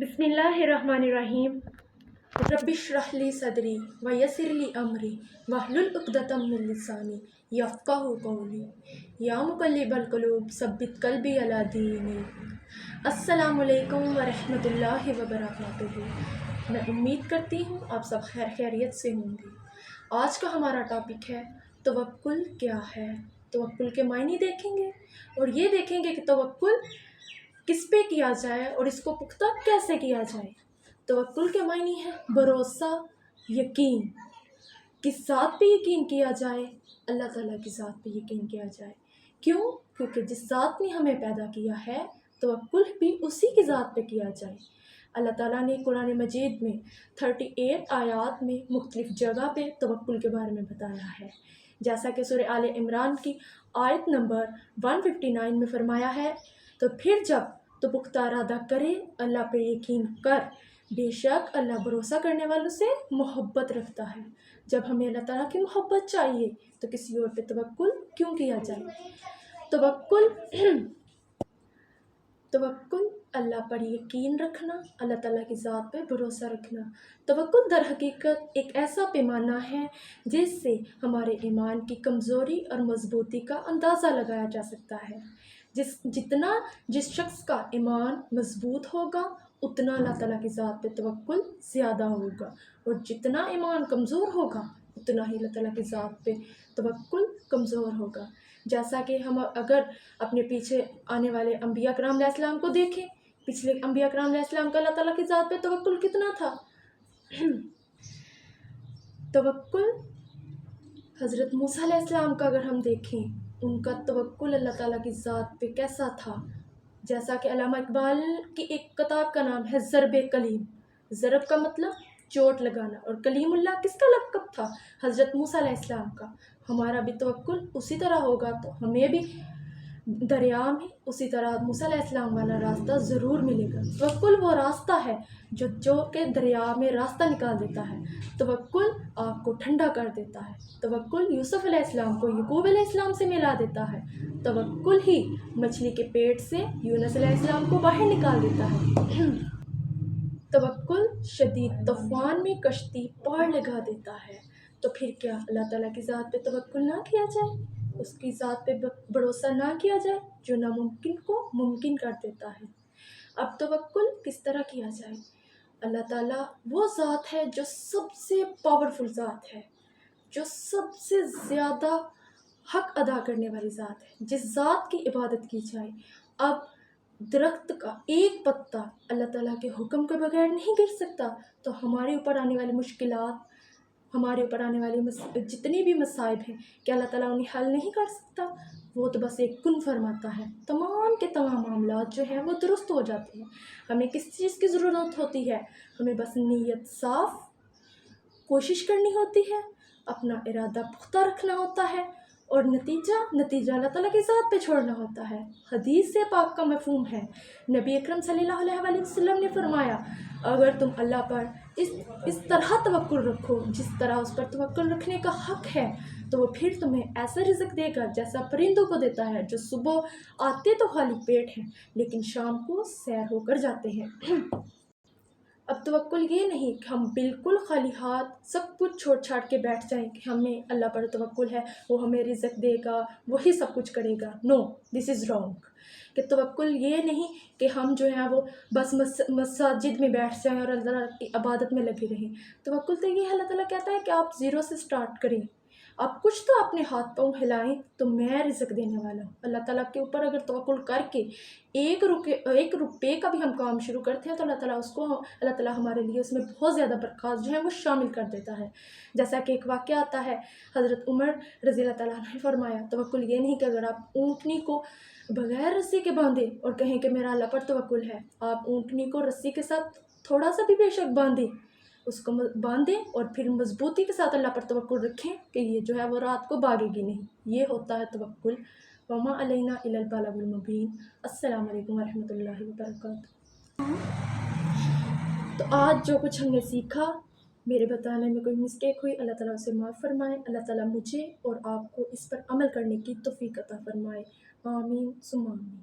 बिस्मिल्लाहिर्रहमानिर्रहीम। रब्बिश्रह ली सदरी व यस्सिर ली अमरी वहलुल उक़दतम मिन लिसानी यफ़क़हू क़ौली या मुक़ल्लिबल क़ुलूब सब्बित क़ल्बी अला दीनिक। अस्सलामुअलैकुम व रहमतुल्लाहि व बरकातुहू। मैं उम्मीद करती हूँ आप सब खैरियत से होंगे। आज का हमारा टॉपिक है तवक्कुल क्या है। तवक्कुल के मायने देखेंगे और ये देखेंगे कि तवक्कुल किस पे किया जाए और इसको पुख्ता कैसे किया जाए। तवक्कुल के मायने है भरोसा, यकीन। किस ज़ात पे यकीन किया जाए? अल्लाह ताला की ज़ात पे यकीन किया जाए। क्यों? क्योंकि जिस ज़ात ने हमें पैदा किया है तवक्कुल भी उसी की ज़ात पे किया जाए। अल्लाह ताला ने कुरान मजीद में 38 आयात में मुख्तलिफ जगह पे तवक्कुल के बारे में बताया है। जैसा कि सूरह आले इमरान की आयत नंबर 159 में फरमाया है, तो फिर जब तो पुख्ता इरादा करे, अल्लाह पे यकीन कर, बेशक अल्लाह भरोसा करने वालों से मोहब्बत रखता है। जब हमें अल्लाह ताला की मोहब्बत चाहिए तो किसी और पे तवक्कुल क्यों किया जाए। तवक्कुल अल्लाह पर यकीन रखना, अल्लाह ताला की ज़ात पे भरोसा रखना। तवक्कुल दर हकीकत एक ऐसा पैमाना है जिससे हमारे ईमान की कमज़ोरी और मजबूती का अंदाज़ा लगाया जा सकता है। जिस शख्स का ईमान मजबूत होगा उतना अल्लाह ताला की ज़ात पे तवक्कुल ज़्यादा होगा, और जितना ईमान कमज़ोर होगा उतना ही अल्लाह ताला की ज़ात पे तवक्कुल कमज़ोर होगा। जैसा कि हम अगर अपने पीछे आने वाले अम्बिया कराम अलैहिस्सलाम को देखें, पिछले अम्बिया कराम अलैहिस्सलाम का अल्लाह ताला की ज़ात पे तवक्कुल कितना था। तवक्कुल हज़रत मूसा अलैहिस्सलाम का अगर हम देखें, उनका तवक्कुल अल्लाह ताला की ज़ात पे कैसा था। जैसा कि अल्लामा इकबाल की एक किताब का नाम है ज़रब कलीम। ज़रब का मतलब चोट लगाना, और कलीमुल्लाह किसका लक़ब था? हज़रत मूसा अलैहिस्सलाम का। हमारा भी तवक्कुल उसी तरह होगा तो हमें भी दरिया में उसी तरह मूसा अलैहिस्सलाम वाला रास्ता ज़रूर मिलेगा। तवक्कुल वो रास्ता है जो के दरिया में रास्ता निकाल देता है। तवक्कुल आग को ठंडा कर देता है। तवक्कुल यूसुफ अलैहिस्सलाम को याकूब अलैहिस्सलाम से मिला देता है। तवक्कुल ही मछली के पेट से यूनुस अलैहिस्सलाम को बाहर निकाल देता है। तवक्कुल शदीद तूफ़ान में कश्ती पार लगा देता है। तो फिर क्या अल्लाह ताला की ज़ात पे तवक्कुल ना किया जाए, उसकी ज़ात पे भरोसा ना किया जाए जो नामुमकिन को मुमकिन कर देता है। अब तवक्कुल किस तरह किया जाए? अल्लाह ताला वो ज़ात है जो सबसे पावरफुल ज़ात है, जो सबसे ज़्यादा हक अदा करने वाली ज़ात है, जिस ज़ात की इबादत की जाए। अब दरख्त का एक पत्ता अल्लाह ताला के हुक्म के बगैर नहीं गिर सकता, तो हमारे ऊपर आने वाली मुश्किलात, हमारे ऊपर आने वाली जितनी भी मसाइब हैं, क्या अल्लाह ताला उन्हें हल नहीं कर सकता? वो तो बस एक कुन फरमाता है, तमाम के तमाम मामलात जो हैं वो दुरुस्त हो जाते हैं। हमें किस चीज़ की ज़रूरत होती है? हमें बस नीयत साफ़, कोशिश करनी होती है, अपना इरादा पुख्ता रखना होता है, और नतीजा अल्लाह ताला की ज़ात पे छोड़ना होता है। हदीस से पाक का मफ़हूम है, नबी अकरम सल्लल्लाहु अलैहि वसल्लम ने फरमाया, अगर तुम अल्लाह पर इस तरह तवक्कुल रखो जिस तरह उस पर तवक्कुल रखने का हक़ है, तो वो फिर तुम्हें ऐसा रिज़्क़ देगा जैसा परिंदों को देता है, जो सुबह आते तो खाली पेट हैं लेकिन शाम को सैर होकर जाते हैं। अब तवक्कुल ये नहीं कि हम बिल्कुल खाली हाथ सब कुछ छोड़ छाड़ के बैठ जाएं कि हमें अल्लाह पर तवक्कुल है, वो हमें रिज़्क़ देगा, वही सब कुछ करेगा। No, this is wrong. कि तवक्कुल ये नहीं कि हम जो है वो बस मस्जिद में बैठ जाएं और अल्लाह ताला की इबादत में लगे रहें। तवक्कुल तो ये अल्लाह ताला कहता है कि आप ज़ीरो से स्टार्ट करें, आप कुछ तो अपने हाथ पाँव हिलाएं तो मैं रिज़्क़ देने वाला हूँ। अल्लाह ताला के ऊपर अगर तवक्कुल करके एक रुपये का भी हम काम शुरू करते हैं तो अल्लाह ताला हमारे लिए उसमें बहुत ज़्यादा बरक़ात जो है वो शामिल कर देता है। जैसा कि एक वाक़या आता है, हज़रत उमर रज़ी अल्लाह ताला अन्हु ने फरमाया, तवक्कुल ये नहीं कि अगर आप ऊँटनी को बग़ैर रस्सी के बांधें और कहें कि मेरा अल्लाह पर तवक्कुल है। आप ऊँटनी को रस्सी के साथ थोड़ा सा भी बेशक बांधें, उसको बांधें और फिर मजबूती के साथ अल्लाह पर तवक्कुल रखें कि ये जो है वो रात को भागेगी नहीं। ये होता है तवक्कुल। वमा अलैना इल्लल बलागुल मुबीन। अस्सलामु अलैकुम वरहमतुल्लाहि वबरकातुहू। तो आज जो कुछ हमने सीखा, मेरे बताने में कोई मिस्टेक हुई, अल्लाह ताला उसे माफ़ फरमाए। अल्लाह ताला मुझे और आपको इस पर अमल करने की तौफ़ीक़ अता फरमाए। आमीन सुम्मा आमीन।